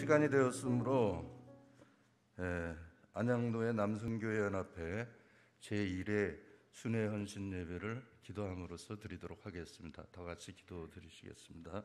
시간이 되었으므로 안양도의 남성교회 연합회 제1회 순회 헌신 예배를 기도함으로써 드리도록 하겠습니다. 다 같이 기도 드리시겠습니다.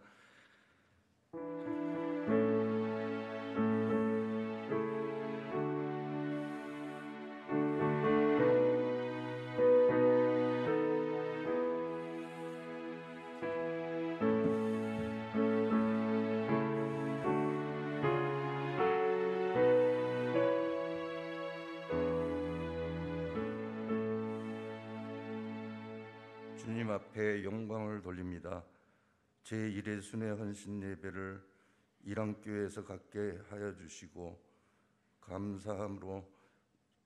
주님 앞에 영광을 돌립니다. 제1회 순회 헌신 예배를 일왕교회에서 갖게 하여 주시고 감사함으로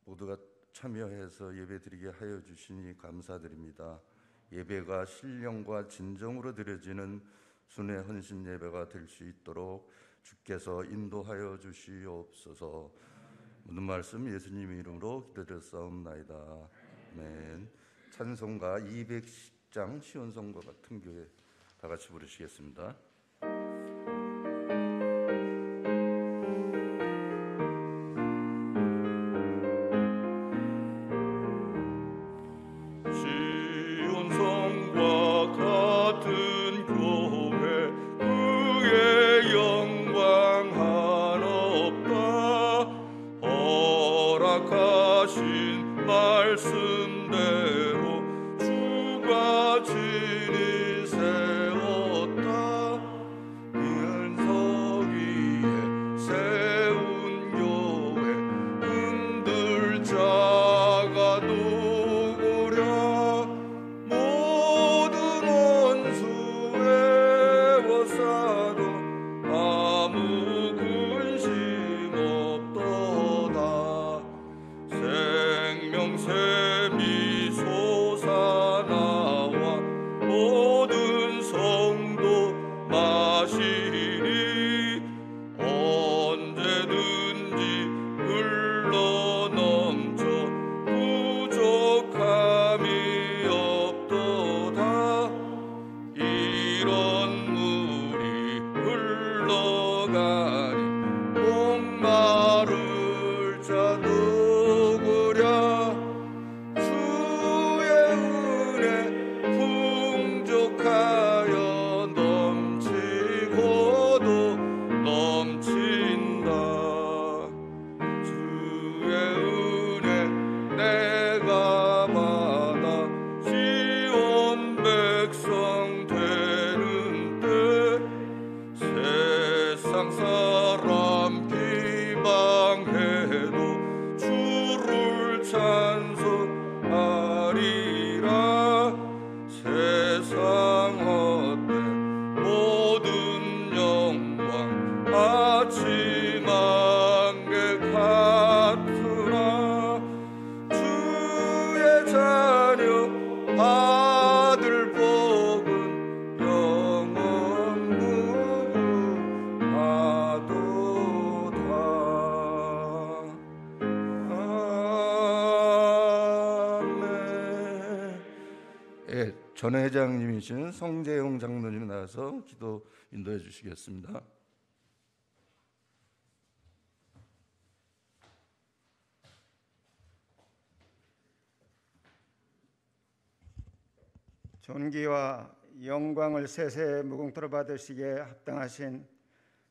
모두가 참여해서 예배드리게 하여 주시니 감사드립니다. 예배가 신령과 진정으로 드려지는 순회 헌신 예배가 될 수 있도록 주께서 인도하여 주시옵소서. 모든 말씀 예수님 이름으로 기도드렸사옵나이다. 아멘. 찬송가 210장 시온성과 같은 교회 다 같이 부르시겠습니다. 시온성과 같은 교회 그의 영광 한없다. 허락하신 말씀대로 주가 진히 세웠다. 은석 위에 세운 교회 흔들 자가 누구랴. 모든 원수 애워싸도 아무 근심 없도다. 생명샘이 솟아나와 모든 성도 마시니 언제든지 흘러넘쳐 부족함이 없도다. 이런 물이 흘러가니 목마를 자 누구랴. 주의 은혜 풍족하여 넘치고도 넘친다. 주의 은혜 내가 받아 시온 백성 되는 때 세상 사람 비방해도 주를 찬송하리라. 세상 헛된 모든 영광 아침 안개 같으나 주의 자녀 받을 복은 영원 무궁하도다. 아멘. 전 회장님이신 성재용 장로님 나와서 기도 인도해 주시겠습니다. 존귀와 영광을 세세 무궁토로 받으시기에 합당하신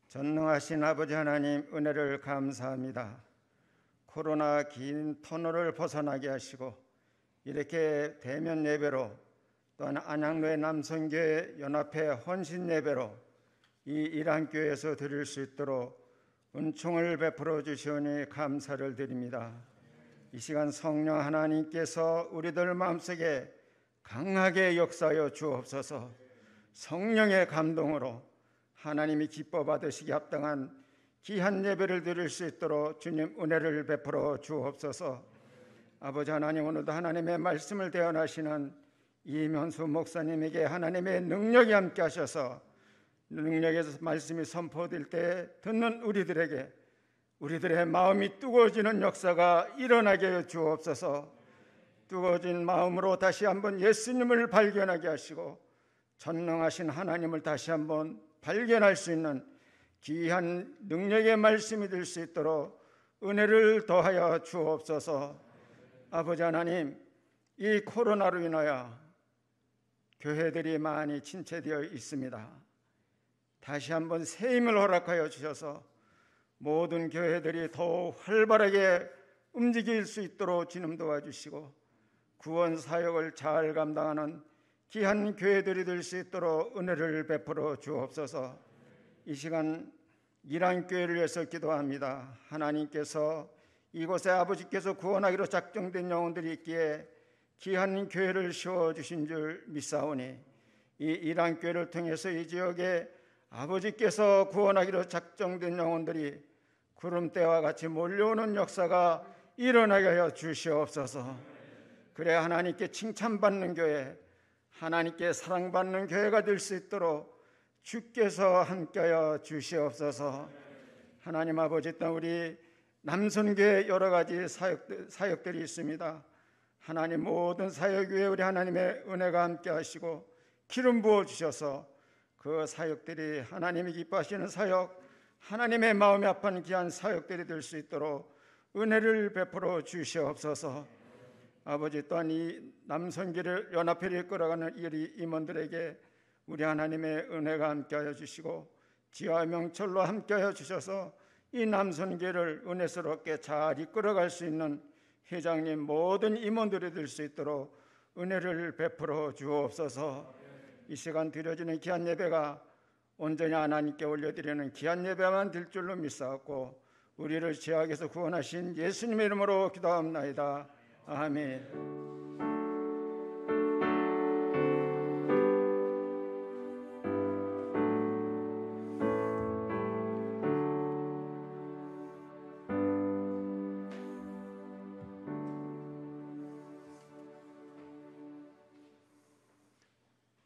전능하신 아버지 하나님 은혜를 감사합니다. 코로나 긴 터널을 벗어나게 하시고 이렇게 대면 예배로 또한 안양로의 남성교회 연합회 헌신 예배로 이 일왕교회에서 드릴 수 있도록 은총을 베풀어 주시오니 감사를 드립니다. 이 시간 성령 하나님께서 우리들 마음속에 강하게 역사하여 주옵소서. 성령의 감동으로 하나님이 기뻐 받으시기 합당한 귀한 예배를 드릴 수 있도록 주님 은혜를 베풀어 주옵소서. 아버지 하나님, 오늘도 하나님의 말씀을 대언하시는 이면수 목사님에게 하나님의 능력이 함께 하셔서 능력에서 말씀이 선포될 때 듣는 우리들에게 우리들의 마음이 뜨거워지는 역사가 일어나게 하여 주옵소서. 뜨거워진 마음으로 다시 한번 예수님을 발견하게 하시고 전능하신 하나님을 다시 한번 발견할 수 있는 귀한 능력의 말씀이 될 수 있도록 은혜를 더하여 주옵소서. 아버지 하나님, 이 코로나로 인하여 교회들이 많이 침체되어 있습니다. 다시 한번 새 힘을 허락하여 주셔서 모든 교회들이 더욱 활발하게 움직일 수 있도록 주님 도와주시고 구원 사역을 잘 감당하는 귀한 교회들이 될 수 있도록 은혜를 베풀어 주옵소서. 이 시간 이란교회를 위해서 기도합니다. 하나님께서 이곳에 아버지께서 구원하기로 작정된 영혼들이 있기에 귀한 교회를 세워주신 줄 믿사오니 이 이란교회를 통해서 이 지역에 아버지께서 구원하기로 작정된 영혼들이 구름대와 같이 몰려오는 역사가 일어나게 하여 주시옵소서. 그래 하나님께 칭찬받는 교회, 하나님께 사랑받는 교회가 될 수 있도록 주께서 함께하여 주시옵소서. 하나님 아버지, 또 우리 남선교회 여러 가지 사역들이 있습니다. 하나님 모든 사역 위에 우리 하나님의 은혜가 함께하시고 기름 부어 주셔서 그 사역들이 하나님이 기뻐하시는 사역, 하나님의 마음이 아픈 귀한 사역들이 될 수 있도록 은혜를 베풀어 주시옵소서. 아버지, 또한 이 남선교를 연합회를 이끌어가는 이 임원들에게 우리 하나님의 은혜가 함께하여 주시고 지와 명철로 함께하여 주셔서 이 남선교를 은혜스럽게 잘 이끌어갈 수 있는 회장님 모든 임원들이 될 수 있도록 은혜를 베풀어 주옵소서. 이 시간 드려지는 귀한 예배가 온전히 하나님께 올려드리는 귀한 예배만 될 줄로 믿사옵고 우리를 죄악에서 구원하신 예수님의 이름으로 기도합나이다. 아멘.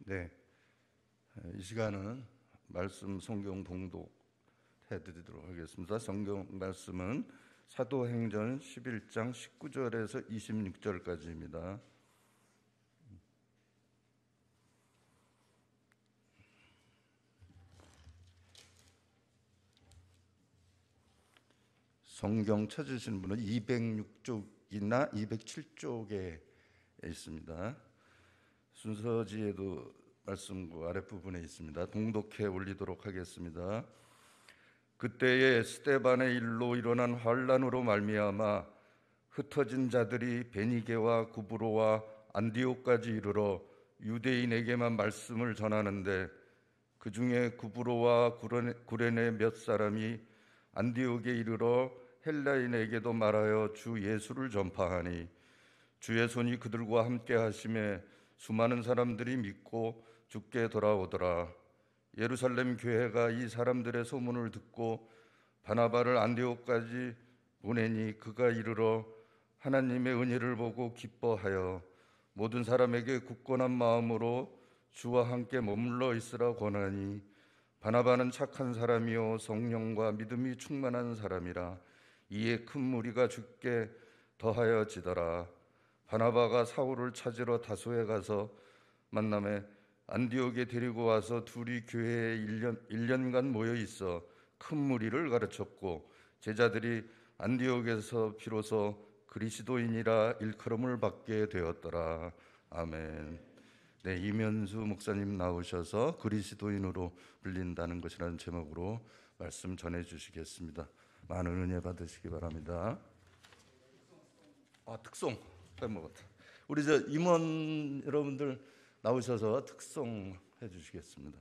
네, 이 시간은 말씀 성경 봉독 해드리도록 하겠습니다. 성경 말씀은 사도행전 11장 19절에서 26절까지입니다. 성경 찾으신 분은 206쪽이나 207쪽에 있습니다. 순서지에도 말씀과 아랫부분에 있습니다. 동독해 올리도록 하겠습니다. 그때에 스데반의 일로 일어난 환란으로 말미암아 흩어진 자들이 베니게와 구브로와 안디옥까지 이르러 유대인에게만 말씀을 전하는데 그 중에 구브로와 구레네 몇 사람이 안디옥에 이르러 헬라인에게도 말하여 주 예수를 전파하니 주의 손이 그들과 함께 하심에 수많은 사람들이 믿고 주께 돌아오더라. 예루살렘 교회가 이 사람들의 소문을 듣고 바나바를 안디옥까지 보내니 그가 이르러 하나님의 은혜를 보고 기뻐하여 모든 사람에게 굳건한 마음으로 주와 함께 머물러 있으라 권하니 바나바는 착한 사람이요 성령과 믿음이 충만한 사람이라. 이에 큰 무리가 주께 더하여지더라. 바나바가 사울을 찾으러 다소에 가서 만남에 안디옥에 데리고 와서 둘이 교회에 1년간 모여 있어 큰 무리를 가르쳤고 제자들이 안디옥에서 비로소 그리스도인이라 일컬음을 받게 되었더라. 아멘. 네, 이면수 목사님 나오셔서 그리스도인으로 불린다는 것이라는 제목으로 말씀 전해 주시겠습니다. 많은 은혜 받으시기 바랍니다. 특송 빼먹었다. 우리 임원 여러분들 나오셔서 특송 해주시겠습니다.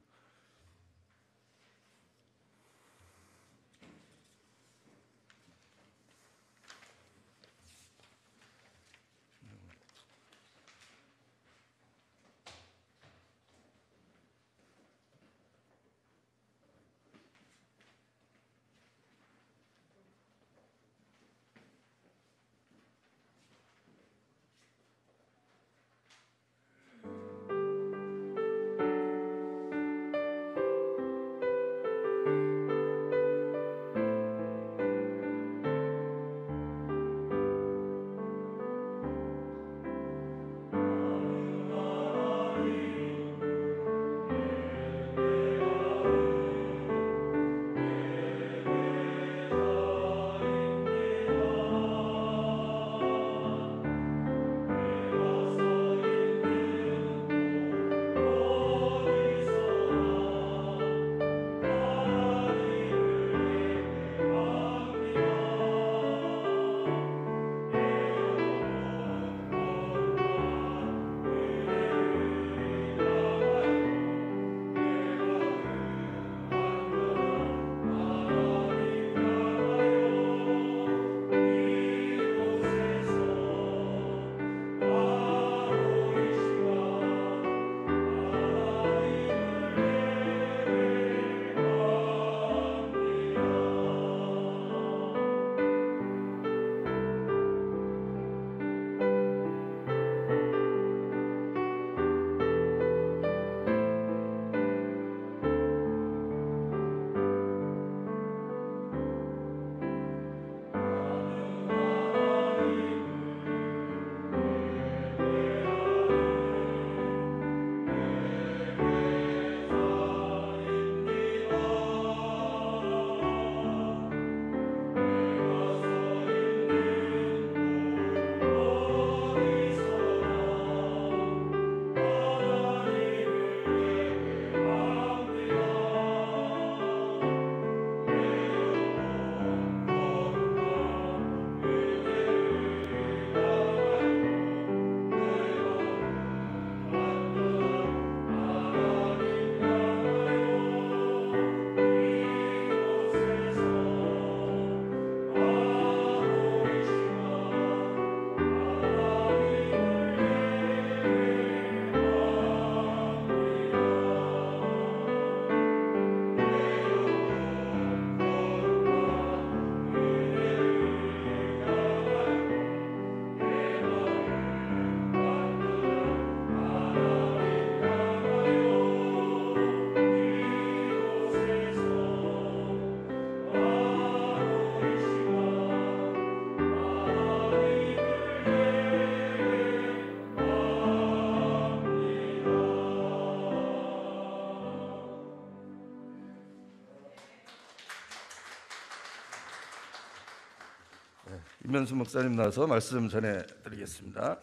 임현수 목사님 나와서 말씀 전해드리겠습니다.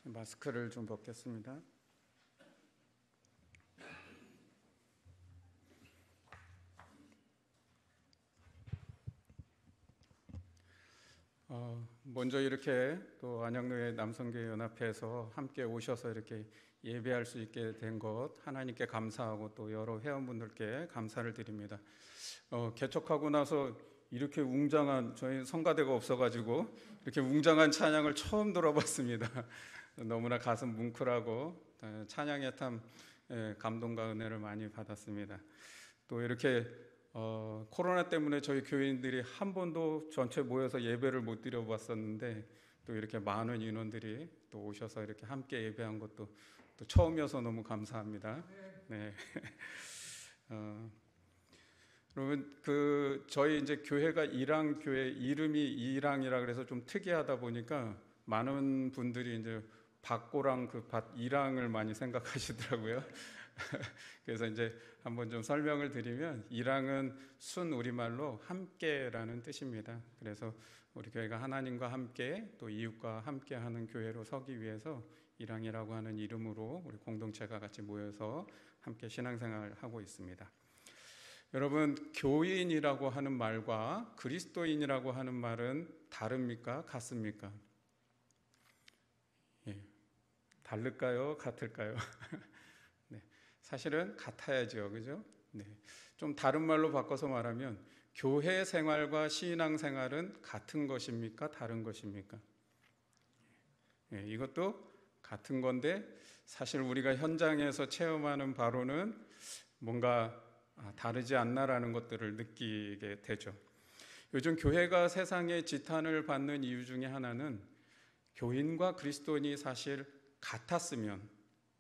마스크를 좀 벗겠습니다. 먼저 이렇게 또 안양노예 남성교회 연합회에서 함께 오셔서 이렇게 예배할 수 있게 된 것 하나님께 감사하고 또 여러 회원분들께 감사를 드립니다. 개척하고 나서 이렇게 웅장한, 저희 성가대가 없어가지고 이렇게 웅장한 찬양을 처음 들어봤습니다. 너무나 가슴 뭉클하고 찬양에 참 감동과 은혜를 많이 받았습니다. 또 이렇게 코로나 때문에 저희 교인들이 한 번도 전체 모여서 예배를 못 드려봤었는데 또 이렇게 많은 인원들이 또 오셔서 이렇게 함께 예배한 것도 또 처음이어서 너무 감사합니다. 네. 여러분, 저희 이제 교회가 일항교회, 이름이 일항이라 그래서 좀 특이하다 보니까 많은 분들이 이제 밭고랑 그 밭 일항을 많이 생각하시더라고요. 그래서 이제 한번 좀 설명을 드리면, 일항은 순 우리말로 함께라는 뜻입니다. 그래서 우리 교회가 하나님과 함께 또 이웃과 함께하는 교회로 서기 위해서 일항이라고 하는 이름으로 우리 공동체가 같이 모여서 함께 신앙생활을 하고 있습니다. 여러분, 교인이라고 하는 말과 그리스도인이라고 하는 말은 다릅니까? 같습니까? 예. 다를까요? 같을까요? 네. 사실은 같아야죠. 그죠? 네. 좀 다른 말로 바꿔서 말하면, 교회 생활과 신앙 생활은 같은 것입니까? 다른 것입니까? 예. 이것도 같은 건데, 사실 우리가 현장에서 체험하는 바로는 뭔가 다르지 않나라는 것들을 느끼게 되죠. 요즘 교회가 세상의 지탄을 받는 이유 중에 하나는 교인과 그리스도인이 사실 같았으면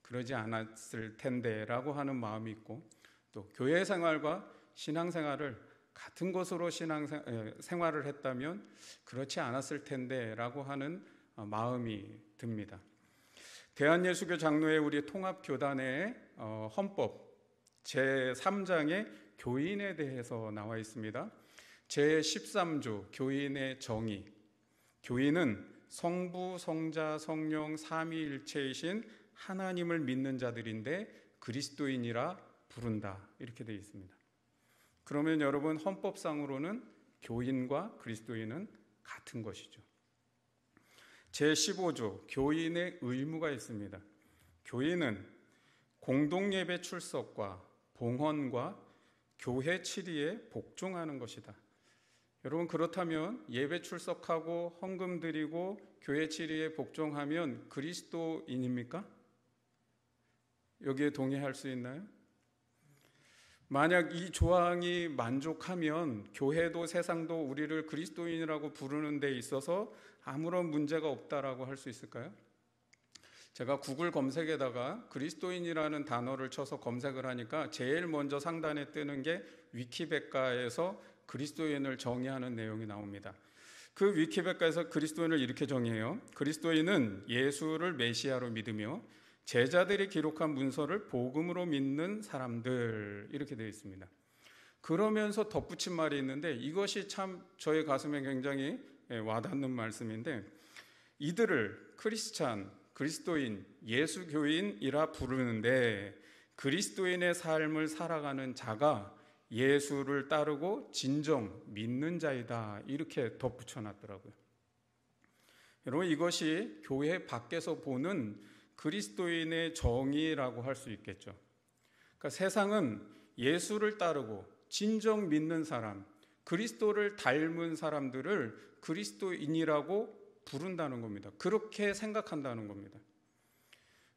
그러지 않았을 텐데 라고 하는 마음이 있고, 또 교회 생활과 신앙생활을 같은 것으로 생활을 했다면 그렇지 않았을 텐데 라고 하는 마음이 듭니다. 대한예수교 장로회 우리 통합교단의 헌법 제3장에 교인에 대해서 나와 있습니다. 제13조 교인의 정의, 교인은 성부, 성자, 성령 삼위일체이신 하나님을 믿는 자들인데 그리스도인이라 부른다, 이렇게 되어 있습니다. 그러면 여러분, 헌법상으로는 교인과 그리스도인은 같은 것이죠. 제15조 교인의 의무가 있습니다. 교인은 공동예배 출석과 봉헌과 교회 치리에 복종하는 것이다. 여러분, 그렇다면 예배 출석하고 헌금 드리고 교회 치리에 복종하면 그리스도인입니까? 여기에 동의할 수 있나요? 만약 이 조항이 만족하면 교회도 세상도 우리를 그리스도인이라고 부르는 데 있어서 아무런 문제가 없다라고 할 수 있을까요? 제가 구글 검색에다가 그리스도인이라는 단어를 쳐서 검색을 하니까 제일 먼저 상단에 뜨는 게 위키백과에서 그리스도인을 정의하는 내용이 나옵니다. 그 위키백과에서 그리스도인을 이렇게 정의해요. 그리스도인은 예수를 메시아로 믿으며 제자들이 기록한 문서를 복음으로 믿는 사람들, 이렇게 되어 있습니다. 그러면서 덧붙인 말이 있는데 이것이 참 저의 가슴에 굉장히 와닿는 말씀인데, 이들을 크리스찬, 그리스도인, 예수교인이라 부르는데 그리스도인의 삶을 살아가는 자가 예수를 따르고 진정 믿는 자이다, 이렇게 덧붙여 놨더라고요. 여러분, 이것이 교회 밖에서 보는 그리스도인의 정의라고 할 수 있겠죠. 그러니까 세상은 예수를 따르고 진정 믿는 사람, 그리스도를 닮은 사람들을 그리스도인이라고 부른다는 겁니다. 그렇게 생각한다는 겁니다.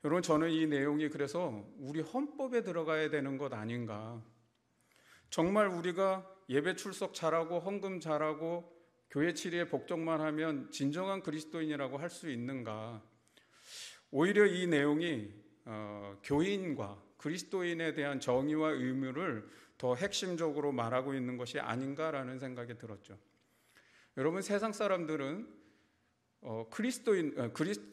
여러분, 저는 이 내용이 그래서 우리 헌법에 들어가야 되는 것 아닌가. 정말 우리가 예배 출석 잘하고 헌금 잘하고 교회 치리에 복종만 하면 진정한 그리스도인이라고 할 수 있는가. 오히려 이 내용이 교인과 그리스도인에 대한 정의와 의무를 더 핵심적으로 말하고 있는 것이 아닌가라는 생각이 들었죠. 여러분, 세상 사람들은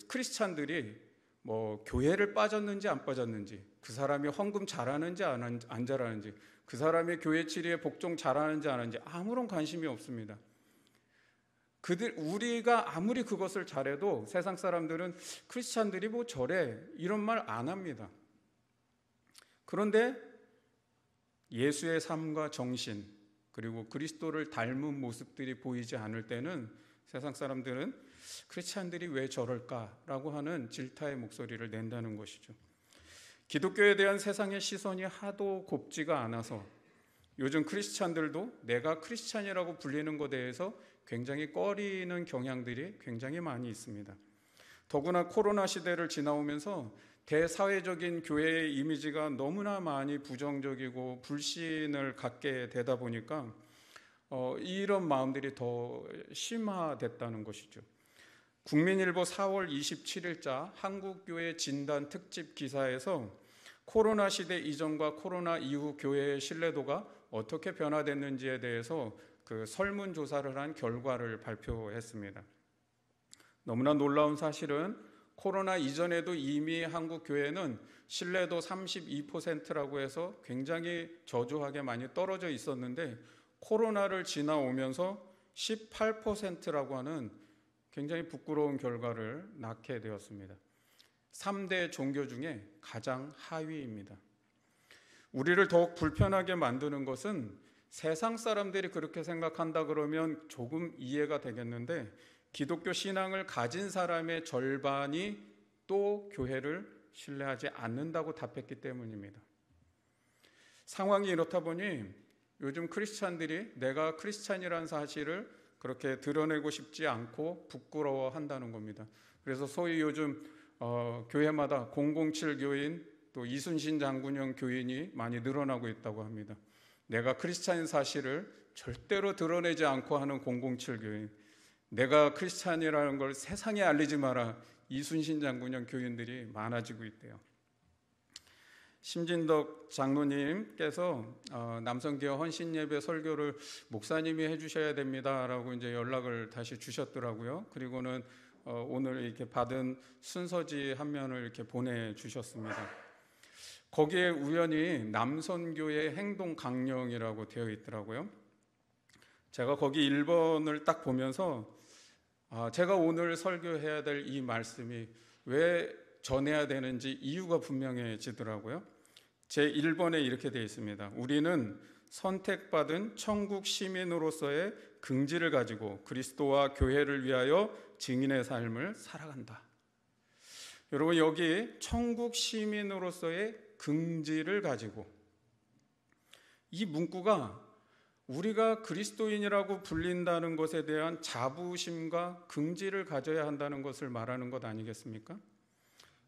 크리스찬들이 뭐 교회를 빠졌는지 안 빠졌는지, 그 사람이 헌금 잘하는지 안 잘하는지, 그 사람이 교회 치리에 복종 잘하는지 안 하는지 아무런 관심이 없습니다. 우리가 아무리 그것을 잘해도 세상 사람들은 크리스찬들이 뭐 저래 이런 말 안 합니다. 그런데 예수의 삶과 정신, 그리고 그리스도를 닮은 모습들이 보이지 않을 때는 세상 사람들은 크리스찬들이 왜 저럴까라고 하는 질타의 목소리를 낸다는 것이죠. 기독교에 대한 세상의 시선이 하도 곱지가 않아서 요즘 크리스찬들도 내가 크리스찬이라고 불리는 것에 대해서 굉장히 꺼리는 경향들이 굉장히 많이 있습니다. 더구나 코로나 시대를 지나오면서 대사회적인 교회의 이미지가 너무나 많이 부정적이고 불신을 갖게 되다 보니까 이런 마음들이 더 심화됐다는 것이죠. 국민일보 4월 27일자 한국교회 진단 특집 기사에서 코로나 시대 이전과 코로나 이후 교회의 신뢰도가 어떻게 변화됐는지에 대해서 그 설문조사를 한 결과를 발표했습니다. 너무나 놀라운 사실은 코로나 이전에도 이미 한국 교회는 신뢰도 32%라고 해서 굉장히 저조하게 많이 떨어져 있었는데 코로나를 지나오면서 18%라고 하는 굉장히 부끄러운 결과를 낳게 되었습니다. 3대 종교 중에 가장 하위입니다. 우리를 더욱 불편하게 만드는 것은 세상 사람들이 그렇게 생각한다 그러면 조금 이해가 되겠는데 기독교 신앙을 가진 사람의 절반이 또 교회를 신뢰하지 않는다고 답했기 때문입니다. 상황이 이렇다 보니 요즘 크리스찬들이 내가 크리스찬이라는 사실을 그렇게 드러내고 싶지 않고 부끄러워한다는 겁니다. 그래서 소위 요즘 교회마다 007 교인, 또 이순신 장군형 교인이 많이 늘어나고 있다고 합니다. 내가 크리스찬인 사실을 절대로 드러내지 않고 하는 007 교인, 내가 크리스찬이라는 걸 세상에 알리지 마라, 이순신 장군형 교인들이 많아지고 있대요. 심진덕 장로님께서 남성기업 헌신예배 설교를 목사님이 해주셔야 됩니다라고 이제 연락을 다시 주셨더라고요. 그리고는 오늘 이렇게 받은 순서지 한 면을 이렇게 보내주셨습니다. 거기에 우연히 남선교의 행동 강령이라고 되어 있더라고요. 제가 거기 1번을 딱 보면서 제가 오늘 설교해야 될 이 말씀이 왜 전해야 되는지 이유가 분명해지더라고요. 제 1번에 이렇게 되어 있습니다. 우리는 선택받은 천국 시민으로서의 긍지를 가지고 그리스도와 교회를 위하여 증인의 삶을 살아간다. 여러분, 여기 천국 시민으로서의 긍지를 가지고, 이 문구가 우리가 그리스도인이라고 불린다는 것에 대한 자부심과 긍지를 가져야 한다는 것을 말하는 것 아니겠습니까?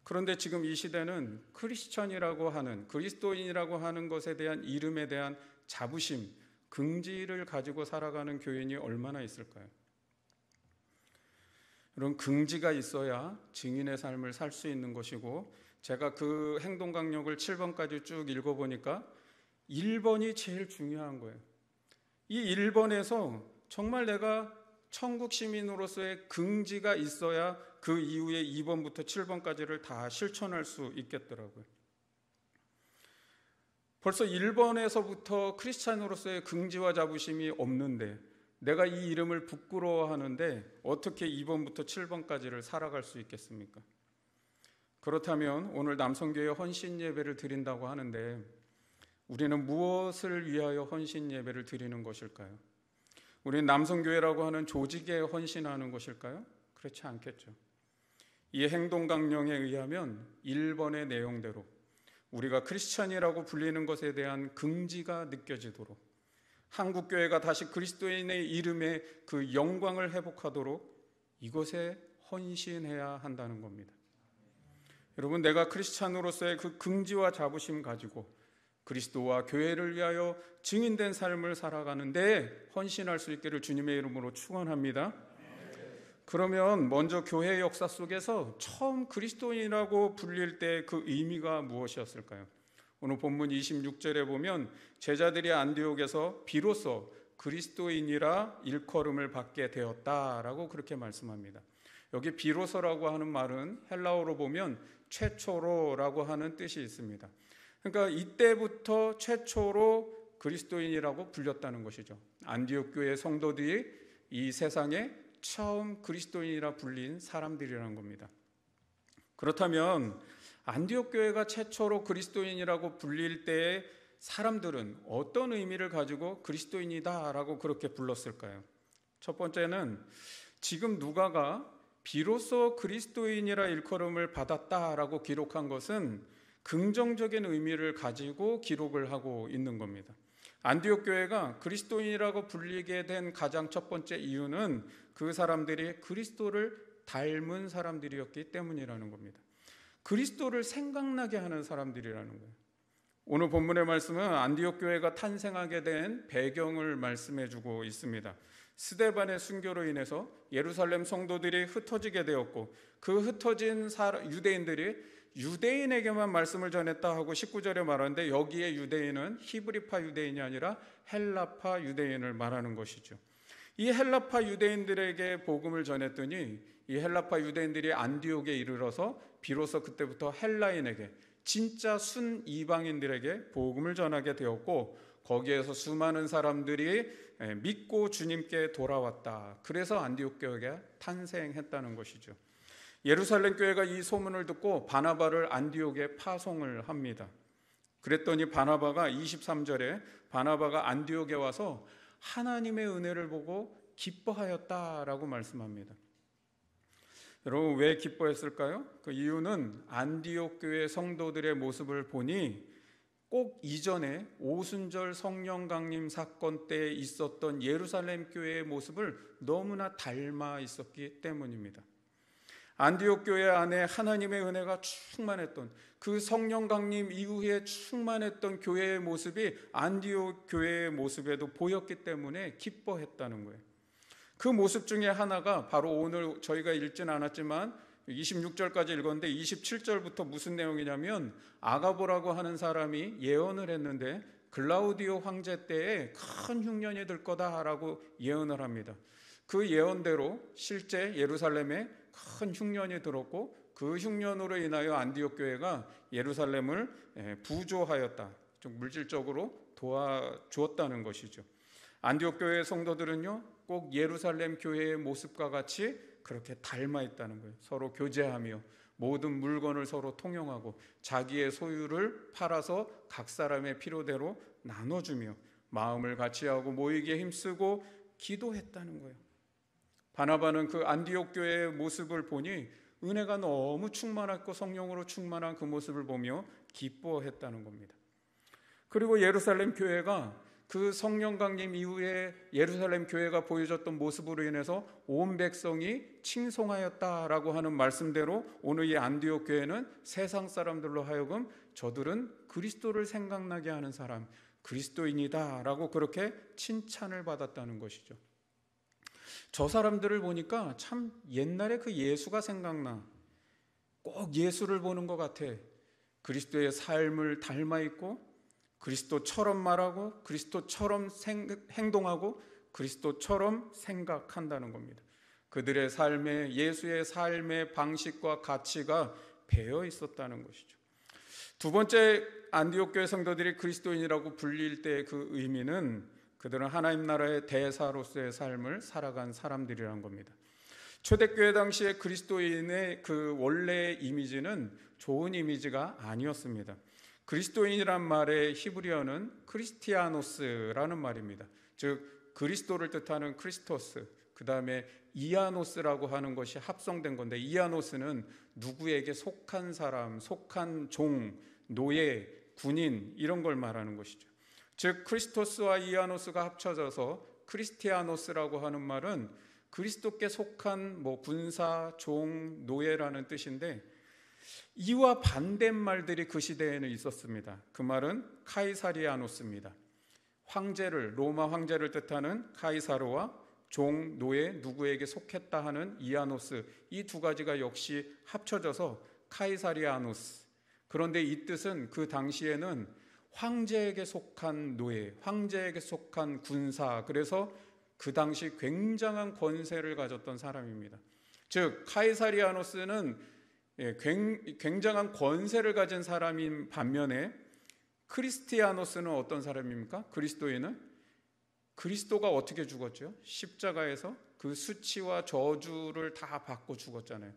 그런데 지금 이 시대는 크리스천이라고 하는, 그리스도인이라고 하는 것에 대한 이름에 대한 자부심, 긍지를 가지고 살아가는 교인이 얼마나 있을까요? 이런 긍지가 있어야 증인의 삶을 살 수 있는 것이고, 제가 그 행동강령을 7번까지 쭉 읽어보니까 1번이 제일 중요한 거예요. 이 1번에서 정말 내가 천국 시민으로서의 긍지가 있어야 그 이후에 2번부터 7번까지를 다 실천할 수 있겠더라고요. 벌써 1번에서부터 크리스찬으로서의 긍지와 자부심이 없는데 내가 이 이름을 부끄러워하는데 어떻게 2번부터 7번까지를 살아갈 수 있겠습니까? 그렇다면 오늘 남성교회 헌신 예배를 드린다고 하는데 우리는 무엇을 위하여 헌신 예배를 드리는 것일까요? 우리는 남성교회라고 하는 조직에 헌신하는 것일까요? 그렇지 않겠죠. 이 행동강령에 의하면 1번의 내용대로 우리가 크리스찬이라고 불리는 것에 대한 긍지가 느껴지도록, 한국교회가 다시 그리스도인의 이름에 그 영광을 회복하도록 이것에 헌신해야 한다는 겁니다. 여러분, 내가 크리스찬으로서의 그 긍지와 자부심 가지고 그리스도와 교회를 위하여 증인된 삶을 살아가는데 헌신할 수 있기를 주님의 이름으로 축원합니다. 그러면 먼저 교회 역사 속에서 처음 그리스도인이라고 불릴 때 그 의미가 무엇이었을까요? 오늘 본문 26절에 보면 제자들이 안디옥에서 비로소 그리스도인이라 일컬음을 받게 되었다라고 그렇게 말씀합니다. 여기 비로소라고 하는 말은 헬라어로 보면 최초로라고 하는 뜻이 있습니다. 그러니까 이때부터 최초로 그리스도인이라고 불렸다는 것이죠. 안디옥 교회 성도들이 이 세상에 처음 그리스도인이라 불린 사람들이라는 겁니다. 그렇다면 안디옥 교회가 최초로 그리스도인이라고 불릴 때에 사람들은 어떤 의미를 가지고 그리스도인이다라고 그렇게 불렀을까요? 첫 번째는 지금 누가가 비로소 그리스도인이라 일컬음을 받았다라고 기록한 것은 긍정적인 의미를 가지고 기록을 하고 있는 겁니다. 안디옥 교회가 그리스도인이라고 불리게 된 가장 첫 번째 이유는 그 사람들이 그리스도를 닮은 사람들이었기 때문이라는 겁니다. 그리스도를 생각나게 하는 사람들이라는 거예요. 오늘 본문의 말씀은 안디옥 교회가 탄생하게 된 배경을 말씀해 주고 있습니다. 스데반의 순교로 인해서 예루살렘 성도들이 흩어지게 되었고 그 흩어진 유대인들이 유대인에게만 말씀을 전했다 하고 19절에 말하는데 여기에 유대인은 히브리파 유대인이 아니라 헬라파 유대인을 말하는 것이죠. 이 헬라파 유대인들에게 복음을 전했더니 이 헬라파 유대인들이 안디옥에 이르러서 비로소 그때부터 헬라인에게 진짜 순 이방인들에게 복음을 전하게 되었고 거기에서 수많은 사람들이 믿고 주님께 돌아왔다. 그래서 안디옥 교회가 탄생했다는 것이죠. 예루살렘 교회가 이 소문을 듣고 바나바를 안디옥에 파송을 합니다. 그랬더니 바나바가 23절에 바나바가 안디옥에 와서 하나님의 은혜를 보고 기뻐하였다라고 말씀합니다. 여러분 왜 기뻐했을까요? 그 이유는 안디옥 교회 성도들의 모습을 보니 꼭 이전에 오순절 성령 강림 사건 때 있었던 예루살렘 교회의 모습을 너무나 닮아 있었기 때문입니다. 안디옥 교회 안에 하나님의 은혜가 충만했던 그 성령 강림 이후에 충만했던 교회의 모습이 안디옥 교회의 모습에도 보였기 때문에 기뻐했다는 거예요. 그 모습 중에 하나가 바로 오늘 저희가 읽지는 않았지만 26절까지 읽었는데 27절부터 무슨 내용이냐면 아가보라고 하는 사람이 예언을 했는데 글라우디오 황제 때에 큰 흉년이 들 거다라고 예언을 합니다. 그 예언대로 실제 예루살렘에 큰 흉년이 들었고 그 흉년으로 인하여 안디옥 교회가 예루살렘을 부조하였다. 좀 물질적으로 도와주었다는 것이죠. 안디옥 교회 성도들은요 꼭 예루살렘 교회의 모습과 같이 그렇게 닮아 있다는 거예요. 서로 교제하며 모든 물건을 서로 통용하고 자기의 소유를 팔아서 각 사람의 필요대로 나눠주며 마음을 같이하고 모이기에 힘쓰고 기도했다는 거예요. 바나바는 그 안디옥 교회의 모습을 보니 은혜가 너무 충만했고 성령으로 충만한 그 모습을 보며 기뻐했다는 겁니다. 그리고 예루살렘 교회가 그 성령 강림 이후에 예루살렘 교회가 보여줬던 모습으로 인해서 온 백성이 칭송하였다라고 하는 말씀대로 오늘 이 안디옥 교회는 세상 사람들로 하여금 저들은 그리스도를 생각나게 하는 사람, 그리스도인이다라고 그렇게 칭찬을 받았다는 것이죠. 저 사람들을 보니까 참 옛날에 그 예수가 생각나. 꼭 예수를 보는 것 같아. 그리스도의 삶을 닮아 있고 그리스도처럼 말하고 그리스도처럼 행동하고 그리스도처럼 생각한다는 겁니다. 그들의 삶에 예수의 삶의 방식과 가치가 배어 있었다는 것이죠. 두 번째 안디옥 교회 성도들이 그리스도인이라고 불릴 때의 그 의미는 그들은 하나님 나라의 대사로서의 삶을 살아간 사람들이란 겁니다. 초대교회 당시에 그리스도인의 그 원래의 이미지는 좋은 이미지가 아니었습니다. 그리스도인이란 말의 히브리어는 크리스티아노스라는 말입니다. 즉 그리스도를 뜻하는 크리스토스, 그 다음에 이아노스라고 하는 것이 합성된 건데 이아노스는 누구에게 속한 사람, 속한 종, 노예, 군인 이런 걸 말하는 것이죠. 즉 크리스토스와 이아노스가 합쳐져서 크리스티아노스라고 하는 말은 그리스도께 속한 군사, 종, 노예라는 뜻인데 이와 반대말들이 그 시대에는 있었습니다. 그 말은 카이사리아노스입니다. 황제를, 로마 황제를 뜻하는 카이사르와 종, 노예, 누구에게 속했다 하는 이아노스, 이 두 가지가 역시 합쳐져서 카이사리아노스. 그런데 이 뜻은 그 당시에는 황제에게 속한 노예, 황제에게 속한 군사, 그래서 그 당시 굉장한 권세를 가졌던 사람입니다. 즉 카이사리아노스는 굉장한 권세를 가진 사람인 반면에 크리스티아노스는 어떤 사람입니까? 그리스도인은 그리스도가 어떻게 죽었죠? 십자가에서 그 수치와 저주를 다 받고 죽었잖아요.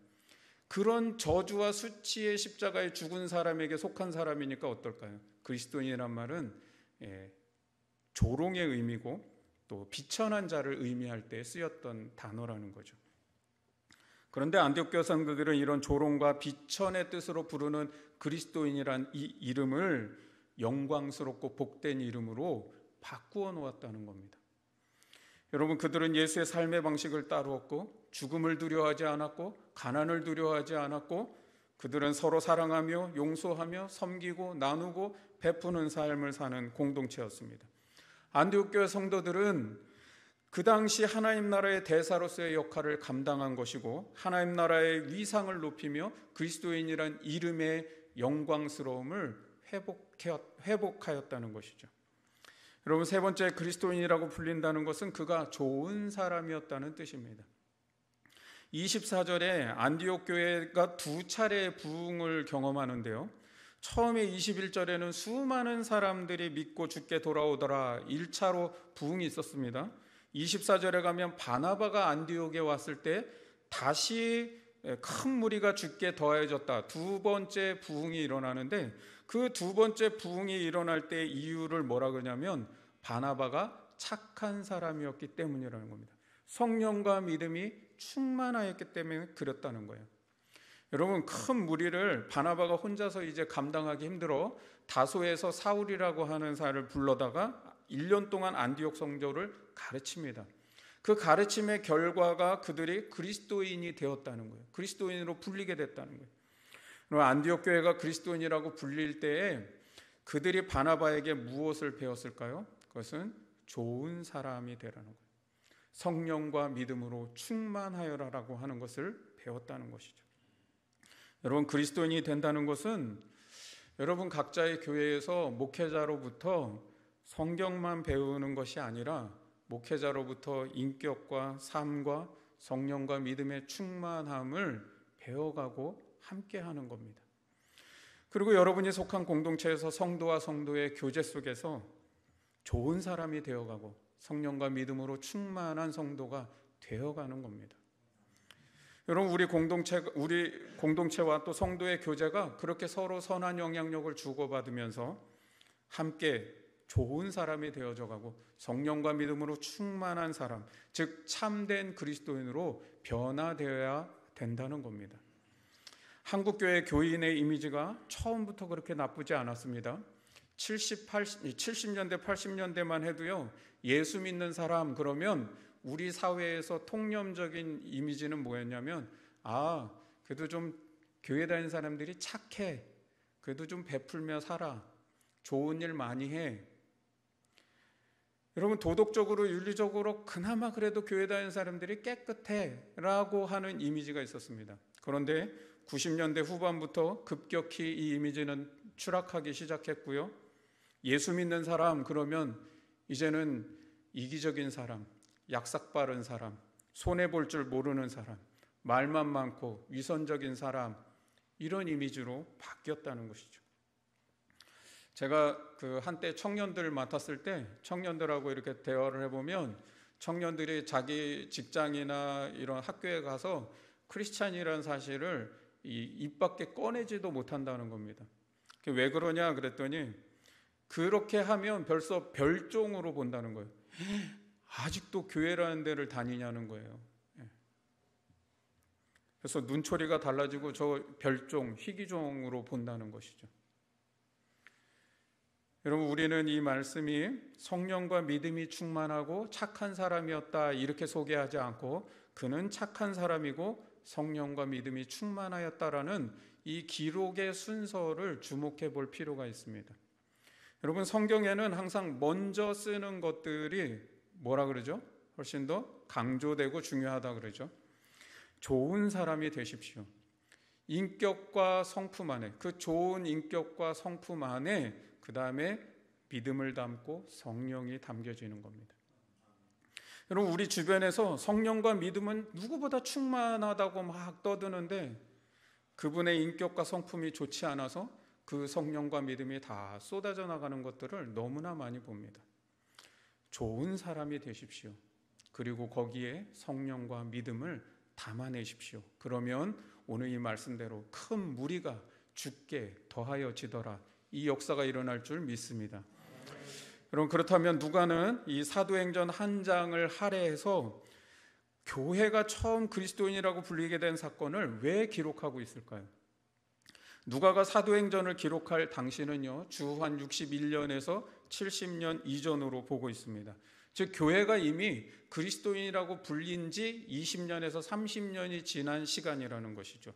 그런 저주와 수치의 십자가에 죽은 사람에게 속한 사람이니까 어떨까요? 그리스도인이란 말은 조롱의 의미고 또 비천한 자를 의미할 때 쓰였던 단어라는 거죠. 그런데 안디옥 교회 성도들은 이런 조롱과 비천의 뜻으로 부르는 그리스도인이란 이 이름을 영광스럽고 복된 이름으로 바꾸어 놓았다는 겁니다. 여러분, 그들은 예수의 삶의 방식을 따르었고 죽음을 두려워하지 않았고 가난을 두려워하지 않았고 그들은 서로 사랑하며 용서하며 섬기고 나누고 베푸는 삶을 사는 공동체였습니다. 안디옥 교회 성도들은 그 당시 하나님 나라의 대사로서의 역할을 감당한 것이고 하나님 나라의 위상을 높이며 그리스도인이란 이름의 영광스러움을 회복하였다는 것이죠. 여러분, 세 번째 그리스도인이라고 불린다는 것은 그가 좋은 사람이었다는 뜻입니다. 24절에 안디옥 교회가 두 차례 부흥을 경험하는데요. 처음에 21절에는 수많은 사람들이 믿고 주께 돌아오더라 1차로 부흥이 있었습니다. 24절에 가면 바나바가 안디옥에 왔을 때 다시 큰 무리가 주께 더해졌다. 두 번째 부흥이 일어나는데 그 두 번째 부흥이 일어날 때 이유를 뭐라 그러냐면 바나바가 착한 사람이었기 때문이라는 겁니다. 성령과 믿음이 충만하였기 때문에 그랬다는 거예요. 여러분, 큰 무리를 바나바가 혼자서 이제 감당하기 힘들어 다소에서 사울이라고 하는 사람을 불러다가 1년 동안 안디옥 성도를 가르칩니다. 그 가르침의 결과가 그들이 그리스도인이 되었다는 거예요. 그리스도인으로 불리게 됐다는 거예요. 안디옥 교회가 그리스도인이라고 불릴 때에 그들이 바나바에게 무엇을 배웠을까요? 그것은 좋은 사람이 되라는 거예요. 성령과 믿음으로 충만하여라라고 하는 것을 배웠다는 것이죠. 여러분, 그리스도인이 된다는 것은 여러분 각자의 교회에서 목회자로부터 성경만 배우는 것이 아니라 목회자로부터 인격과 삶과 성령과 믿음의 충만함을 배워가고 함께하는 겁니다. 그리고 여러분이 속한 공동체에서 성도와 성도의 교제 속에서 좋은 사람이 되어가고 성령과 믿음으로 충만한 성도가 되어가는 겁니다. 여러분, 우리 공동체와 또 성도의 교제가 그렇게 서로 선한 영향력을 주고받으면서 함께 좋은 사람이 되어져가고 성령과 믿음으로 충만한 사람, 즉 참된 그리스도인으로 변화되어야 된다는 겁니다. 한국교회 교인의 이미지가 처음부터 그렇게 나쁘지 않았습니다. 70년대, 80년대만 해도요, 예수 믿는 사람 그러면 우리 사회에서 통념적인 이미지는 뭐였냐면, 그래도 좀 교회 다니는 사람들이 착해, 그래도 좀 베풀며 살아, 좋은 일 많이 해. 여러분, 도덕적으로 윤리적으로 그나마 그래도 교회 다니는 사람들이 깨끗해 라고 하는 이미지가 있었습니다. 그런데 90년대 후반부터 급격히 이 이미지는 추락하기 시작했고요. 예수 믿는 사람 그러면 이제는 이기적인 사람, 약삭 빠른 사람, 손해볼 줄 모르는 사람, 말만 많고 위선적인 사람, 이런 이미지로 바뀌었다는 것이죠. 제가 한때 청년들 맡았을 때 청년들하고 이렇게 대화를 해보면 청년들이 자기 직장이나 이런 학교에 가서 크리스찬이라는 사실을 입 밖에 꺼내지도 못한다는 겁니다. 왜 그러냐 그랬더니 그렇게 하면 벌써 별종으로 본다는 거예요. 아직도 교회라는 데를 다니냐는 거예요. 그래서 눈초리가 달라지고 저 별종, 희귀종으로 본다는 것이죠. 여러분, 우리는 이 말씀이 성령과 믿음이 충만하고 착한 사람이었다 이렇게 소개하지 않고 그는 착한 사람이고 성령과 믿음이 충만하였다라는 이 기록의 순서를 주목해 볼 필요가 있습니다. 여러분, 성경에는 항상 먼저 쓰는 것들이 뭐라 그러죠? 훨씬 더 강조되고 중요하다 그러죠. 좋은 사람이 되십시오. 인격과 성품 안에, 그 좋은 인격과 성품 안에 그 다음에 믿음을 담고 성령이 담겨지는 겁니다. 여러분, 우리 주변에서 성령과 믿음은 누구보다 충만하다고 막 떠드는데 그분의 인격과 성품이 좋지 않아서 그 성령과 믿음이 다 쏟아져 나가는 것들을 너무나 많이 봅니다. 좋은 사람이 되십시오. 그리고 거기에 성령과 믿음을 담아내십시오. 그러면 오늘 이 말씀대로 큰 무리가 주께 더하여지더라, 이 역사가 일어날 줄 믿습니다. 여러분, 그렇다면 누가는 이 사도행전 한 장을 할애해서 교회가 처음 그리스도인이라고 불리게 된 사건을 왜 기록하고 있을까요? 누가가 사도행전을 기록할 당시는요, 주한 61년에서 70년 이전으로 보고 있습니다. 즉 교회가 이미 그리스도인이라고 불린 지 20년에서 30년이 지난 시간이라는 것이죠.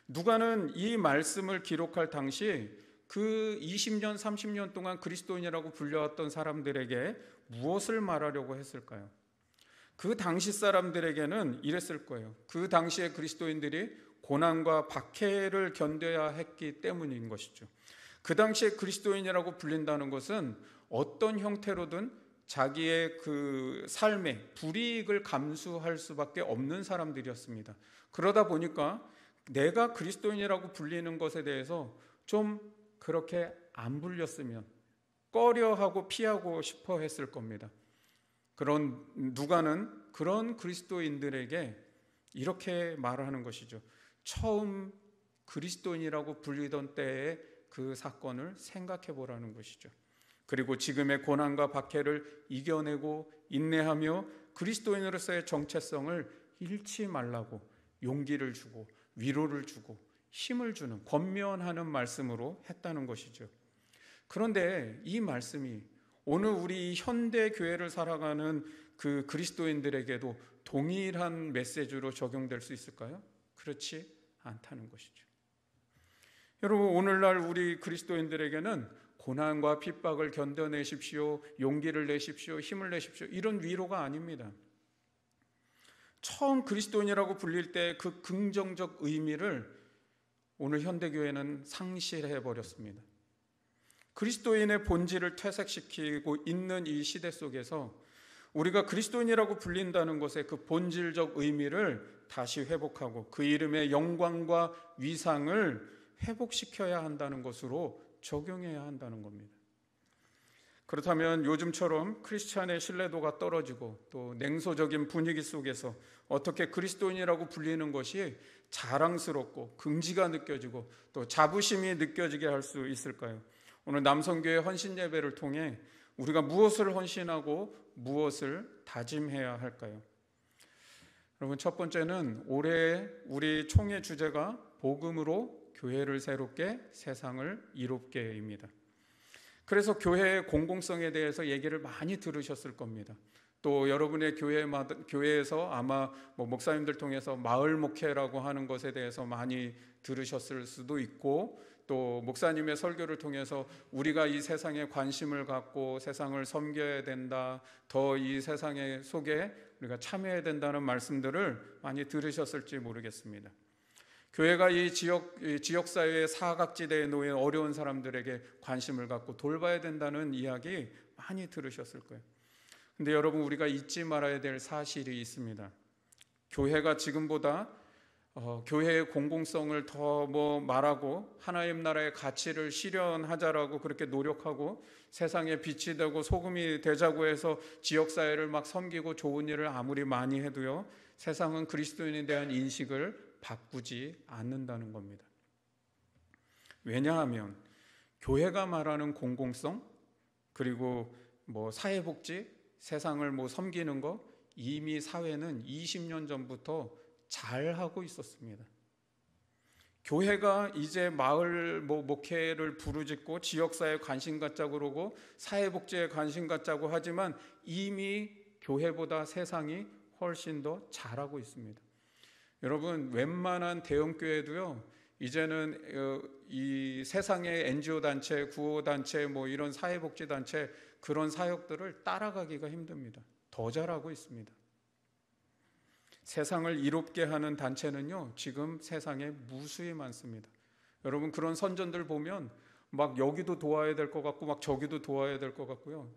누가는 이 말씀을 기록할 당시 그 20년, 30년 동안 그리스도인이라고 불려왔던 사람들에게 무엇을 말하려고 했을까요? 그 당시 사람들에게는 이랬을 거예요. 그 당시에 그리스도인들이 고난과 박해를 견뎌야 했기 때문인 것이죠. 그 당시에 그리스도인이라고 불린다는 것은 어떤 형태로든 자기의 그 삶에 불이익을 감수할 수밖에 없는 사람들이었습니다. 그러다 보니까 내가 그리스도인이라고 불리는 것에 대해서 좀 그렇게 안 불렸으면 꺼려하고 피하고 싶어 했을 겁니다. 그런 누가는 그런 그리스도인들에게 이렇게 말하는 것이죠. 처음 그리스도인이라고 불리던 때의 그 사건을 생각해 보라는 것이죠. 그리고 지금의 고난과 박해를 이겨내고 인내하며 그리스도인으로서의 정체성을 잃지 말라고 용기를 주고 위로를 주고 힘을 주는, 권면하는 말씀으로 했다는 것이죠. 그런데 이 말씀이 오늘 우리 현대 교회를 살아가는 그 그리스도인들에게도 동일한 메시지로 적용될 수 있을까요? 그렇지 않다는 것이죠. 여러분, 오늘날 우리 그리스도인들에게는 고난과 핍박을 견뎌내십시오, 용기를 내십시오, 힘을 내십시오, 이런 위로가 아닙니다. 처음 그리스도인이라고 불릴 때 그 긍정적 의미를 오늘 현대교회는 상실해버렸습니다. 그리스도인의 본질을 퇴색시키고 있는 이 시대 속에서 우리가 그리스도인이라고 불린다는 것의 그 본질적 의미를 다시 회복하고 그 이름의 영광과 위상을 회복시켜야 한다는 것으로 적용해야 한다는 겁니다. 그렇다면 요즘처럼 크리스찬의 신뢰도가 떨어지고 또 냉소적인 분위기 속에서 어떻게 그리스도인이라고 불리는 것이 자랑스럽고 긍지가 느껴지고 또 자부심이 느껴지게 할 수 있을까요? 오늘 남성교회 헌신 예배를 통해 우리가 무엇을 헌신하고 무엇을 다짐해야 할까요? 여러분, 첫 번째는 올해 우리 총회 주제가 복음으로 교회를 새롭게 세상을 이롭게입니다. 그래서 교회의 공공성에 대해서 얘기를 많이 들으셨을 겁니다. 또 여러분의 교회에서 아마 목사님들 통해서 마을 목회라고 하는 것에 대해서 많이 들으셨을 수도 있고, 또 목사님의 설교를 통해서 우리가 이 세상에 관심을 갖고 세상을 섬겨야 된다, 더 이 세상의 속에 우리가 참여해야 된다는 말씀들을 많이 들으셨을지 모르겠습니다. 교회가 이 지역사회의 사각지대에 놓인 어려운 사람들에게 관심을 갖고 돌봐야 된다는 이야기 많이 들으셨을 거예요. 근데 여러분, 우리가 잊지 말아야 될 사실이 있습니다. 교회가 지금보다 교회의 공공성을 더 말하고 하나님 나라의 가치를 실현하자라고 그렇게 노력하고 세상에 빛이 되고 소금이 되자고 해서 지역사회를 막 섬기고 좋은 일을 아무리 많이 해도요, 세상은 그리스도인에 대한 인식을 바꾸지 않는다는 겁니다. 왜냐하면 교회가 말하는 공공성, 그리고 사회복지, 세상을 섬기는 거, 이미 사회는 20년 전부터 잘하고 있었습니다. 교회가 이제 마을 목회를 부르짖고 지역사회에 관심 갖자고 그러고 사회복지에 관심 갖자고 하지만 이미 교회보다 세상이 훨씬 더 잘하고 있습니다. 여러분, 웬만한 대형교회도요, 이제는 이 세상의 NGO 단체, 구호단체, 이런 사회복지단체, 그런 사역들을 따라가기가 힘듭니다. 더 잘하고 있습니다. 세상을 이롭게 하는 단체는요, 지금 세상에 무수히 많습니다. 여러분, 그런 선전들 보면 막 여기도 도와야 될 것 같고 막 저기도 도와야 될 것 같고요.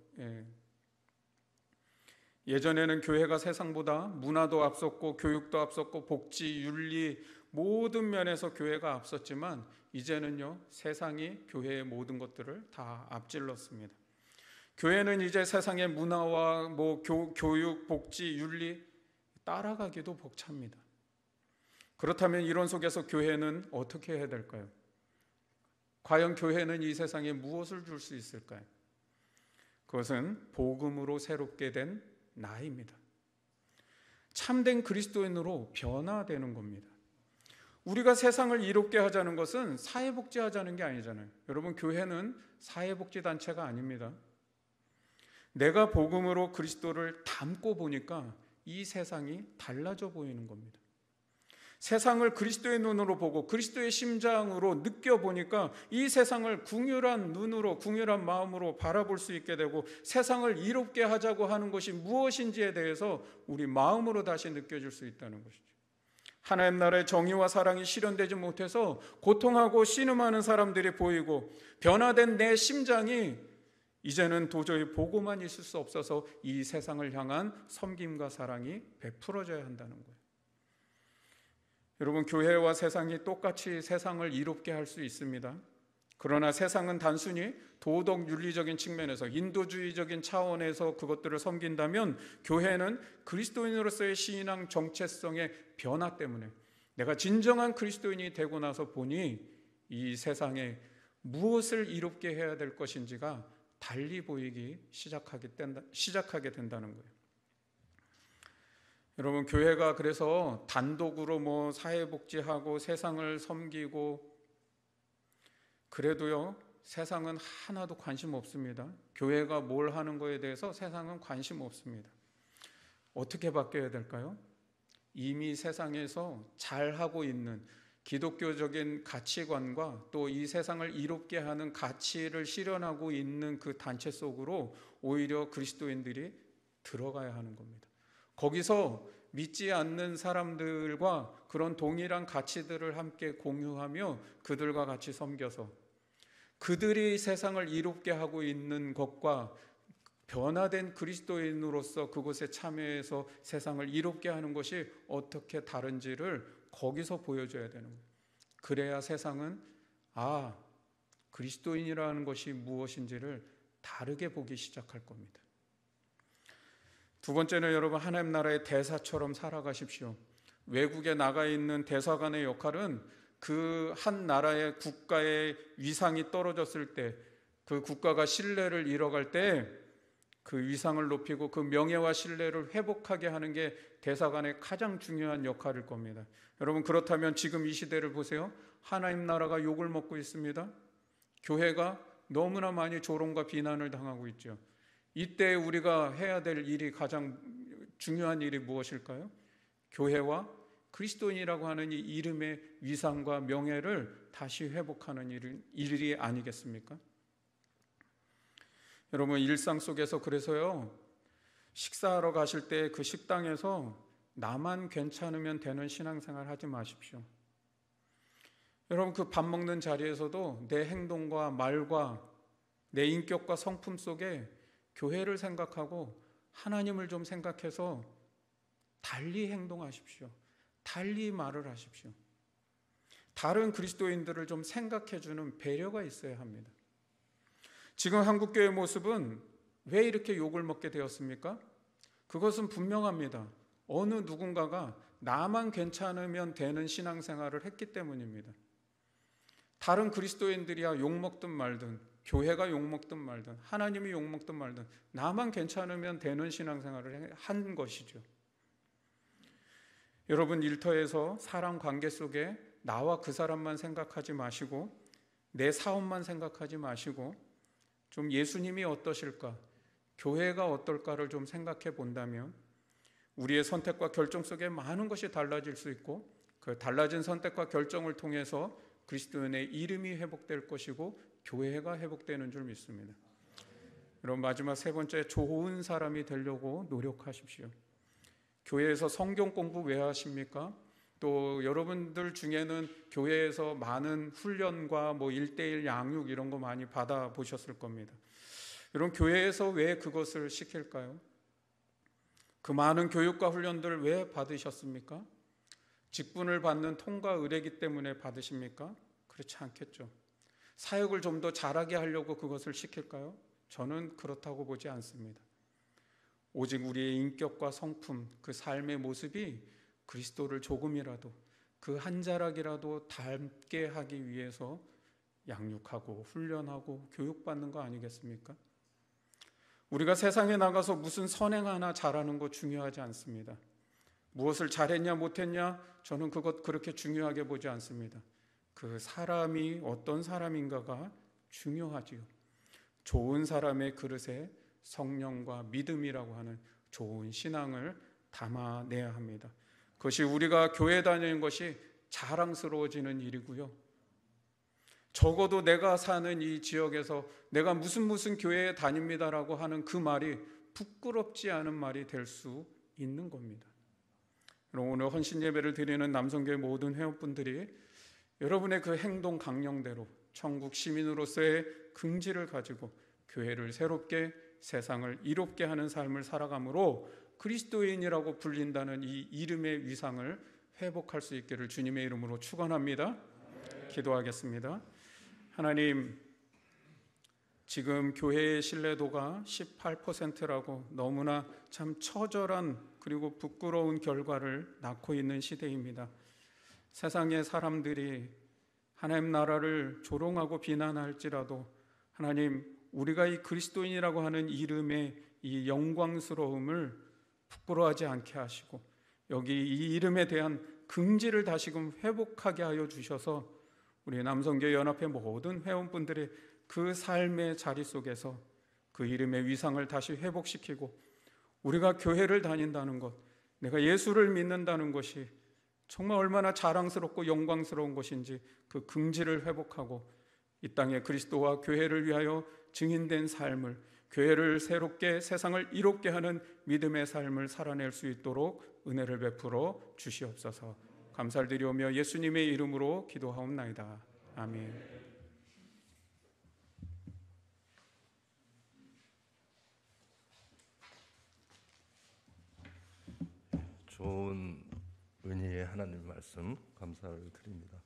예전에는 교회가 세상보다 문화도 앞섰고 교육도 앞섰고 복지, 윤리, 모든 면에서 교회가 앞섰지만 이제는요, 세상이 교회의 모든 것들을 다 앞질렀습니다. 교회는 이제 세상의 문화와 교육, 복지, 윤리 따라가기도 벅찹니다. 그렇다면 이런 속에서 교회는 어떻게 해야 될까요? 과연 교회는 이 세상에 무엇을 줄 수 있을까요? 그것은 복음으로 새롭게 된 나입니다. 참된 그리스도인으로 변화되는 겁니다. 우리가 세상을 이롭게 하자는 것은 사회복지하자는 게 아니잖아요. 여러분, 교회는 사회복지단체가 아닙니다. 내가 복음으로 그리스도를 닮고 보니까 이 세상이 달라져 보이는 겁니다. 세상을 그리스도의 눈으로 보고 그리스도의 심장으로 느껴보니까 이 세상을 궁휼한 눈으로, 궁휼한 마음으로 바라볼 수 있게 되고 세상을 이롭게 하자고 하는 것이 무엇인지에 대해서 우리 마음으로 다시 느껴질 수 있다는 것이죠. 하나님 나라의 정의와 사랑이 실현되지 못해서 고통하고 신음하는 사람들이 보이고 변화된 내 심장이 이제는 도저히 보고만 있을 수 없어서 이 세상을 향한 섬김과 사랑이 베풀어져야 한다는 거예요. 여러분, 교회와 세상이 똑같이 세상을 이롭게 할 수 있습니다. 그러나 세상은 단순히 도덕 윤리적인 측면에서 인도주의적인 차원에서 그것들을 섬긴다면 교회는 그리스도인으로서의 신앙 정체성의 변화 때문에 내가 진정한 그리스도인이 되고 나서 보니 이 세상에 무엇을 이롭게 해야 될 것인지가 달리 보이기 시작하게 된다는 거예요. 여러분, 교회가 그래서 단독으로 사회복지하고 세상을 섬기고 그래도요, 세상은 하나도 관심 없습니다. 교회가 뭘 하는 거에 대해서 세상은 관심 없습니다. 어떻게 바뀌어야 될까요? 이미 세상에서 잘하고 있는 기독교적인 가치관과 또 이 세상을 이롭게 하는 가치를 실현하고 있는 그 단체 속으로 오히려 그리스도인들이 들어가야 하는 겁니다. 거기서 믿지 않는 사람들과 그런 동일한 가치들을 함께 공유하며 그들과 같이 섬겨서 그들이 세상을 이롭게 하고 있는 것과 변화된 그리스도인으로서 그곳에 참여해서 세상을 이롭게 하는 것이 어떻게 다른지를 거기서 보여줘야 되는 거예요. 그래야 세상은 그리스도인이라는 것이 무엇인지를 다르게 보기 시작할 겁니다. 두 번째는 여러분, 하나님 나라의 대사처럼 살아가십시오. 외국에 나가 있는 대사관의 역할은 그 한 나라의 국가의 위상이 떨어졌을 때, 그 국가가 신뢰를 잃어갈 때 그 위상을 높이고 그 명예와 신뢰를 회복하게 하는 게 대사관의 가장 중요한 역할일 겁니다. 여러분, 그렇다면 지금 이 시대를 보세요. 하나님 나라가 욕을 먹고 있습니다. 교회가 너무나 많이 조롱과 비난을 당하고 있죠. 이때 우리가 해야 될 일이, 가장 중요한 일이 무엇일까요? 교회와 그리스도인이라고 하는 이 이름의 위상과 명예를 다시 회복하는 일이 아니겠습니까? 여러분, 일상 속에서 그래서요, 식사하러 가실 때 그 식당에서 나만 괜찮으면 되는 신앙생활 하지 마십시오. 여러분, 그 밥 먹는 자리에서도 내 행동과 말과 내 인격과 성품 속에 교회를 생각하고 하나님을 좀 생각해서 달리 행동하십시오. 달리 말을 하십시오. 다른 그리스도인들을 좀 생각해주는 배려가 있어야 합니다. 지금 한국교회의 모습은 왜 이렇게 욕을 먹게 되었습니까? 그것은 분명합니다. 어느 누군가가 나만 괜찮으면 되는 신앙생활을 했기 때문입니다. 다른 그리스도인들이야 욕먹든 말든, 교회가 욕먹든 말든, 하나님이 욕먹든 말든 나만 괜찮으면 되는 신앙생활을 한 것이죠. 여러분, 일터에서 사람 관계 속에 나와 그 사람만 생각하지 마시고 내 사업만 생각하지 마시고 좀 예수님이 어떠실까, 교회가 어떨까를 좀 생각해 본다면 우리의 선택과 결정 속에 많은 것이 달라질 수 있고 그 달라진 선택과 결정을 통해서 그리스도인의 이름이 회복될 것이고 교회가 회복되는 줄 믿습니다. 여러분, 마지막 세 번째, 좋은 사람이 되려고 노력하십시오. 교회에서 성경 공부 왜 하십니까? 또 여러분들 중에는 교회에서 많은 훈련과 1:1 양육 이런 거 많이 받아보셨을 겁니다. 여러분, 교회에서 왜 그것을 시킬까요? 그 많은 교육과 훈련들 왜 받으셨습니까? 직분을 받는 통과 의례이기 때문에 받으십니까? 그렇지 않겠죠. 사역을 좀 더 잘하게 하려고 그것을 시킬까요? 저는 그렇다고 보지 않습니다. 오직 우리의 인격과 성품, 그 삶의 모습이 그리스도를 조금이라도, 그 한 자락이라도 닮게 하기 위해서 양육하고 훈련하고 교육받는 거 아니겠습니까? 우리가 세상에 나가서 무슨 선행 하나 잘하는 거 중요하지 않습니다. 무엇을 잘했냐 못했냐 저는 그것 그렇게 중요하게 보지 않습니다. 그 사람이 어떤 사람인가가 중요하지요. 좋은 사람의 그릇에 성령과 믿음이라고 하는 좋은 신앙을 담아내야 합니다. 그것이 우리가 교회 다니는 것이 자랑스러워지는 일이고요. 적어도 내가 사는 이 지역에서 내가 무슨 교회에 다닙니다라고 하는 그 말이 부끄럽지 않은 말이 될 수 있는 겁니다. 오늘 헌신 예배를 드리는 남성교회 모든 회원분들이 여러분의 그 행동 강령대로 천국 시민으로서의 긍지를 가지고 교회를 새롭게, 세상을 이롭게 하는 삶을 살아감으로 그리스도인이라고 불린다는 이 이름의 위상을 회복할 수 있기를 주님의 이름으로 축원합니다. 기도하겠습니다. 하나님, 지금 교회의 신뢰도가 18%라고 너무나 참 처절한 그리고 부끄러운 결과를 낳고 있는 시대입니다. 세상의 사람들이 하나님 나라를 조롱하고 비난할지라도 하나님, 우리가 이 그리스도인이라고 하는 이름의 이 영광스러움을 부끄러워하지 않게 하시고 여기 이 이름에 대한 긍지를 다시금 회복하게 하여 주셔서 우리 남성교회 연합회 모든 회원분들의 그 삶의 자리 속에서 그 이름의 위상을 다시 회복시키고 우리가 교회를 다닌다는 것, 내가 예수를 믿는다는 것이 정말 얼마나 자랑스럽고 영광스러운 것인지 그 긍지를 회복하고 이 땅에 그리스도와 교회를 위하여 증인된 삶을, 교회를 새롭게 세상을 이롭게 하는 믿음의 삶을 살아낼 수 있도록 은혜를 베풀어 주시옵소서. 감사를 드리오며 예수님의 이름으로 기도하옵나이다. 아멘. 좋은 은혜의 하나님 말씀 감사를 드립니다.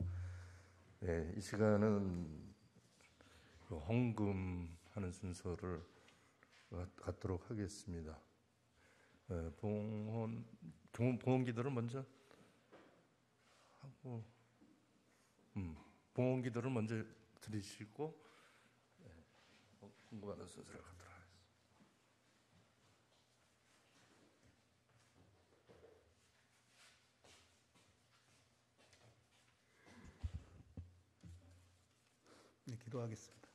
네, 이 시간은 헌금하는 순서를 갖도록 하겠습니다. 봉헌 기도를 먼저 하고, 봉헌 기도를 먼저 드리시고 헌금하는 순서를 갖도록 하겠습니다. 네, 기도하겠습니다.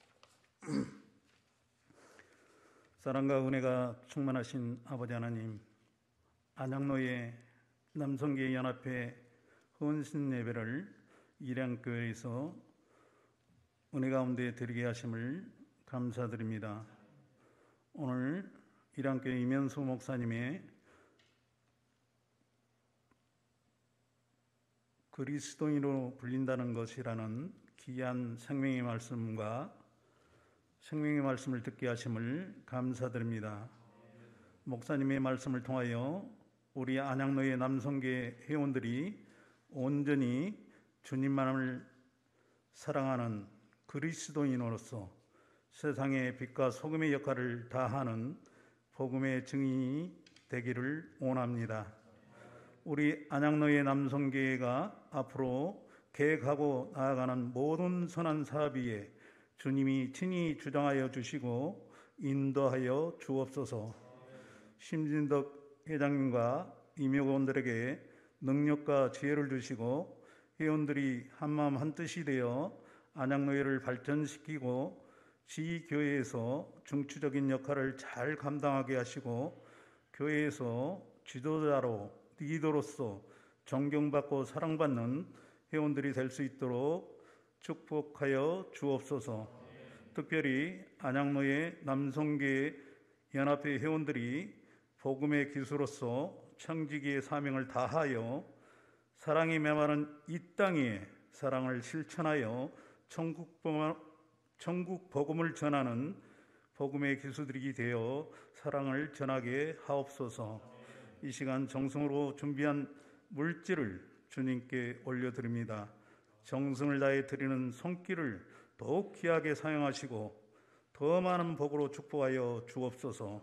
사랑과 은혜가 충만하신 아버지 하나님, 안양로의 남성교회 연합회 헌신 예배를 일양교회에서 은혜 가운데 드리게 하심을 감사드립니다. 오늘 일양교회 이면수 목사님의 그리스도인으로 불린다는 것이라는 귀한 생명의 말씀과 생명의 말씀을 듣게 하심을 감사드립니다. 목사님의 말씀을 통하여 우리 안양로의 남성교회 회원들이 온전히 주님만을 사랑하는 그리스도인으로서 세상의 빛과 소금의 역할을 다하는 복음의 증인이 되기를 원합니다. 우리 안양로의 남성교회가 앞으로 계획하고 나아가는 모든 선한 사업 위에 주님이 친히 주장하여 주시고 인도하여 주옵소서. 심진덕 회장님과 임역원들에게 능력과 지혜를 주시고 회원들이 한마음 한뜻이 되어 안양노회를 발전시키고 지교회에서 중추적인 역할을 잘 감당하게 하시고 교회에서 지도자로 리더로서 존경받고 사랑받는 회원들이 될 수 있도록 축복하여 주옵소서. 특별히 안양로의 남성교회 연합회 회원들이 복음의 기수로서 청지기의 사명을 다하여 사랑이 메마른 이 땅에 사랑을 실천하여 천국 복음을 전하는 복음의 기수들이 되어 사랑을 전하게 하옵소서. 이 시간 정성으로 준비한 물질을 주님께 올려드립니다. 정성을 다해 드리는 손길을 더욱 귀하게 사용하시고 더 많은 복으로 축복하여 주옵소서.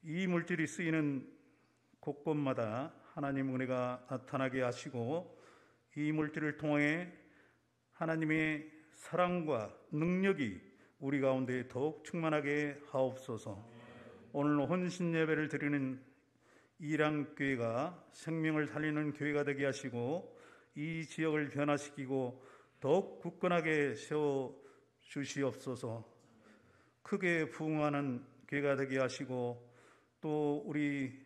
이 물질이 쓰이는 곳곳마다 하나님 은혜가 나타나게 하시고 이 물질을 통해 하나님의 사랑과 능력이 우리 가운데 더욱 충만하게 하옵소서. 오늘 혼신 예배를 드리는 이랑교회가 생명을 살리는 교회가 되게 하시고 이 지역을 변화시키고 더욱 굳건하게 세워 주시옵소서. 크게 부흥하는 교회가 되게 하시고 또 우리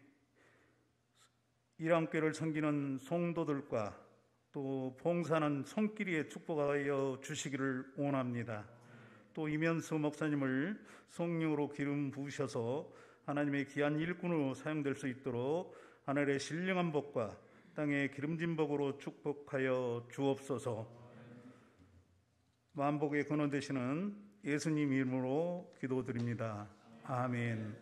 이랑교회를 섬기는 성도들과 또 봉사하는 손길이에 축복하여 주시기를 원합니다. 또 이면수 목사님을 성령으로 기름 부으셔서 하나님의 귀한 일꾼으로 사용될 수 있도록 하늘의 신령한 복과 땅의 기름진 복으로 축복하여 주옵소서. 만복의 근원 되시는 예수님 이름으로 기도드립니다. 아멘.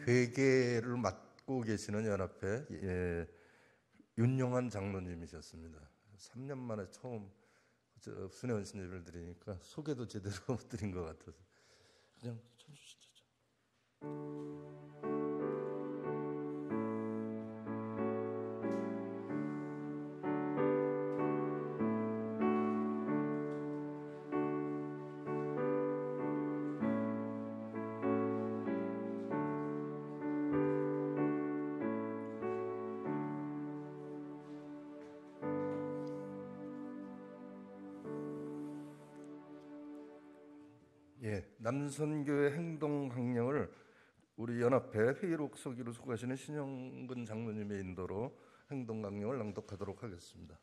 회계를 맡고 계시는 연합회 윤용환 장로님이셨습니다. 3년 만에 처음 순회 헌신 예배를 드리니까 소개도 제대로 못 드린 것 같아서 그냥 쳐주시죠. 남선교회 행동 강령을 우리 연합회 회의록 서기로 소개하시는 신영근 장로님의 인도로 행동 강령을 낭독하도록 하겠습니다.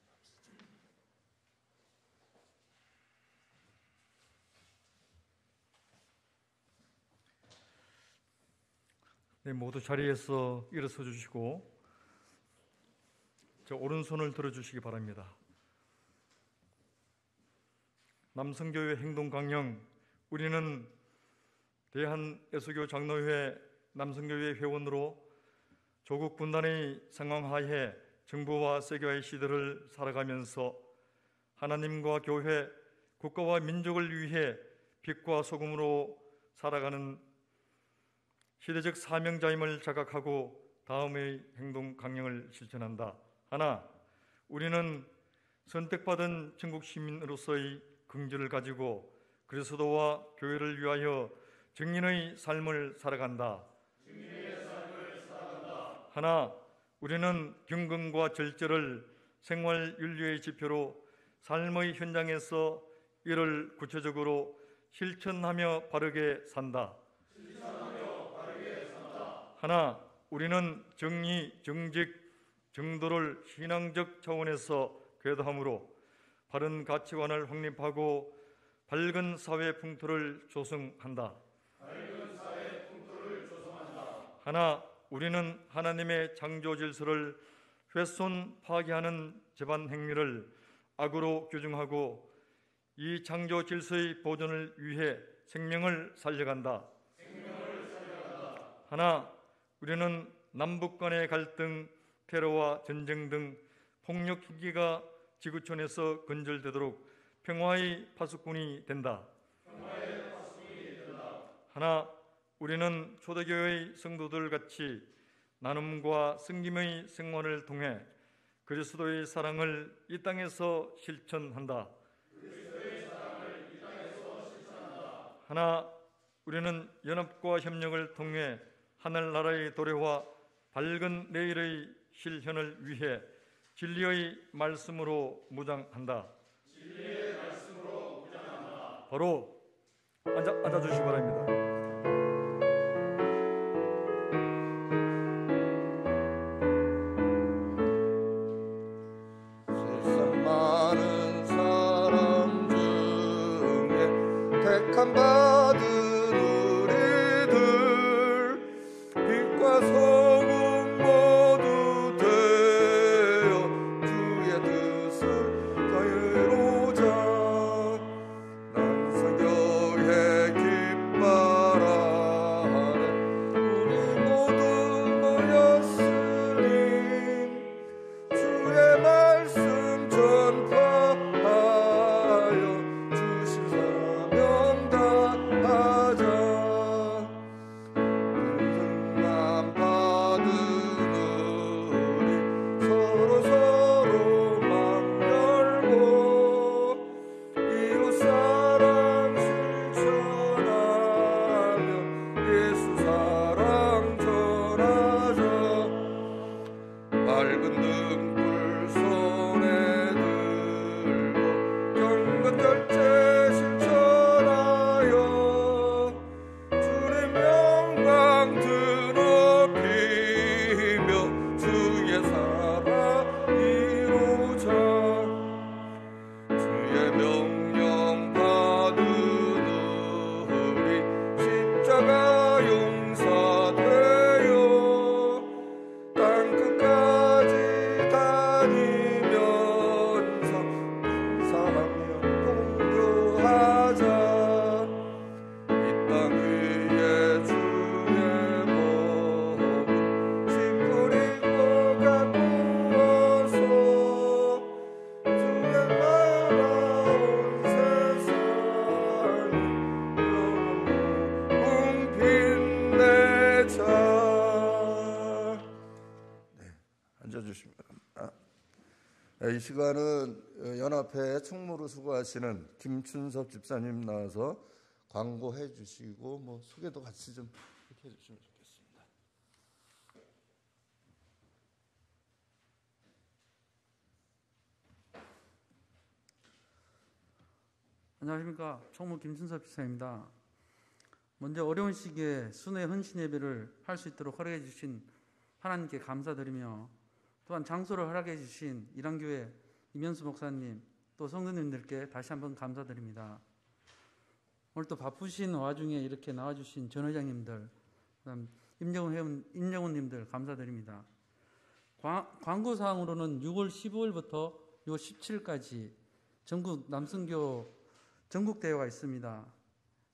네, 모두 자리에서 일어서 주시고 저 오른손을 들어주시기 바랍니다. 남성교회 행동 강령, 우리는 대한예수교 장로회 남성교회 회원으로 조국 분단의 상황 하에 정부와 세계화의 시대를 살아가면서 하나님과 교회, 국가와 민족을 위해 빛과 소금으로 살아가는 시대적 사명자임을 자각하고 다음의 행동 강령을 실천한다. 하나, 우리는 선택받은 천국 시민으로서의 긍지를 가지고 그리스도와 교회를 위하여 증인의 삶을 살아간다. 하나, 우리는 경건과 절제를 생활 윤리의 지표로 삶의 현장에서 이를 구체적으로 실천하며 바르게 산다. 하나, 우리는 정의, 정직, 정도를 신앙적 차원에서 궤도함으로 바른 가치관을 확립하고 밝은 사회 풍토를 조성한다. 하나, 우리는 하나님의 창조 질서를 훼손 파괴하는 재반 행위를 악으로 규정하고 이 창조 질서의 보존을 위해 생명을 살려간다. 하나, 우리는 남북 간의 갈등, 테러와 전쟁 등 폭력 희기가 지구촌에서 근절되도록 평화의 파수꾼이 된다. 하나, 우리는 초대교회의 성도들 같이 나눔과 섬김의 생활을 통해 그리스도의 사랑을 이 땅에서 실천한다. 하나, 우리는 연합과 협력을 통해 하늘나라의 도래와 밝은 내일의 실현을 위해 진리의 말씀으로 무장한다. 바로 앉아주시기 바랍니다. 세상 많은 사람 중에 택함 받은 우리들 빛과 소금 모두 되어 주의 뜻을 이 시간은 연합회 총무로 수고하시는 김춘섭 집사님 나와서 광고해 주시고 뭐 소개도 같이 좀 이렇게 해주시면 좋겠습니다. 안녕하십니까. 총무 김춘섭 집사입니다. 먼저 어려운 시기에 순회 헌신 예배를 할 수 있도록 허락해 주신 하나님께 감사드리며, 또한 장소를 허락해 주신 이랑교회 이면수 목사님, 또 성도님들께 다시 한번 감사드립니다. 오늘 또 바쁘신 와중에 이렇게 나와주신 전 회장님들, 그다음 임영훈님들 감사드립니다. 광고사항으로는 6월 15일부터 6월 17일까지 전국 남선교 전국대회가 있습니다.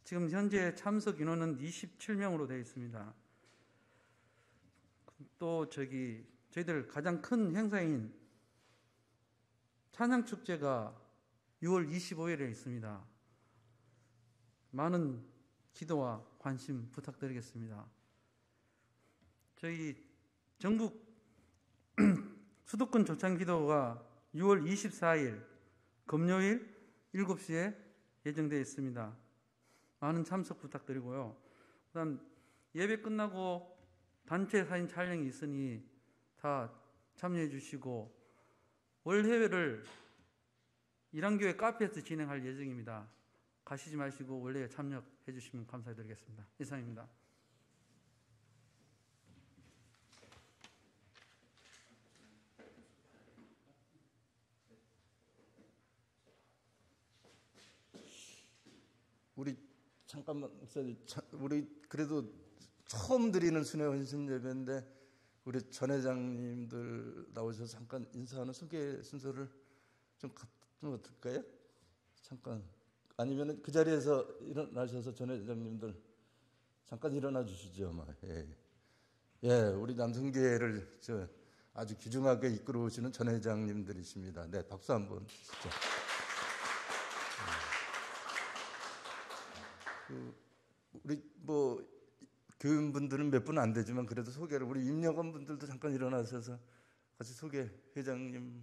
지금 현재 참석 인원은 27명으로 되어 있습니다. 또 저희들 가장 큰 행사인 찬양축제가 6월 25일에 있습니다. 많은 기도와 관심 부탁드리겠습니다. 저희 전국 수도권 조찬 기도가 6월 24일 금요일 7시에 예정되어 있습니다. 많은 참석 부탁드리고요. 그다음 예배 끝나고 단체 사진 촬영이 있으니 다 참여해 주시고, 월회회를 이랑교회 카페에서 진행할 예정입니다. 가시지 마시고 원래에 참여해 주시면 감사드리겠습니다. 이상입니다. 우리 잠깐만 목사님, 우리 그래도 처음 드리는 순회 헌신 예배인데 우리 전 회장님들 나오셔서 잠깐 인사하는 소개 순서를 좀 어떨까요? 잠깐, 아니면 그 자리에서 일어나셔서 전 회장님들 잠깐 일어나 주시죠. 예, 우리 남성교회를 아주 귀중하게 이끌어 오시는 전 회장님들이십니다. 네, 박수 한번 주시죠. 우리 교인분들은 몇 분 안 되지만 그래도 소개를, 우리 임여관 분들도 잠깐 일어나셔서 같이 소개, 회장님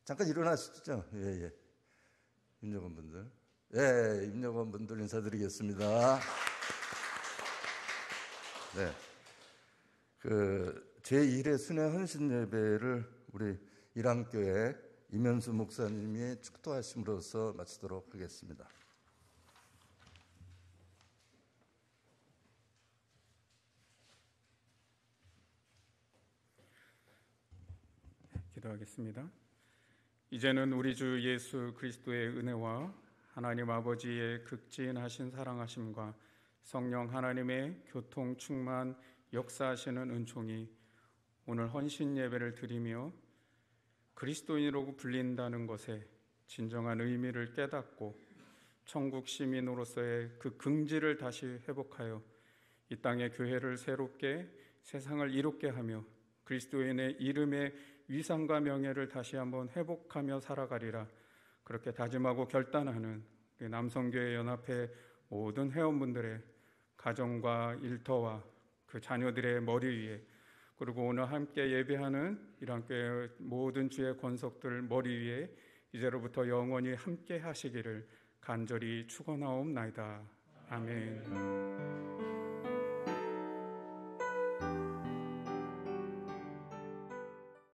잠깐 일어나시죠. 예. 임여관 분들, 예, 임여관 분들 인사드리겠습니다. 네, 제1회 순회 헌신 예배를 우리 이랑교회 이면수 목사님이 축도하심으로써 마치도록 하겠습니다. 기도하겠습니다. 이제는 우리 주 예수 그리스도의 은혜와 하나님 아버지의 극진하신 사랑하심과 성령 하나님의 교통 충만 역사하시는 은총이 오늘 헌신 예배를 드리며 그리스도인이라고 불린다는 것에 진정한 의미를 깨닫고 천국 시민으로서의 그 긍지를 다시 회복하여 이 땅의 교회를 새롭게, 세상을 이롭게 하며 그리스도인의 이름의 위상과 명예를 다시 한번 회복하며 살아가리라, 그렇게 다짐하고 결단하는 남성교회 연합회 모든 회원분들의 가정과 일터와 그 자녀들의 머리 위에, 그리고 오늘 함께 예배하는 이랑교회 모든 주의 권속들 머리 위에 이제로부터 영원히 함께 하시기를 간절히 축원하옵나이다. 아멘.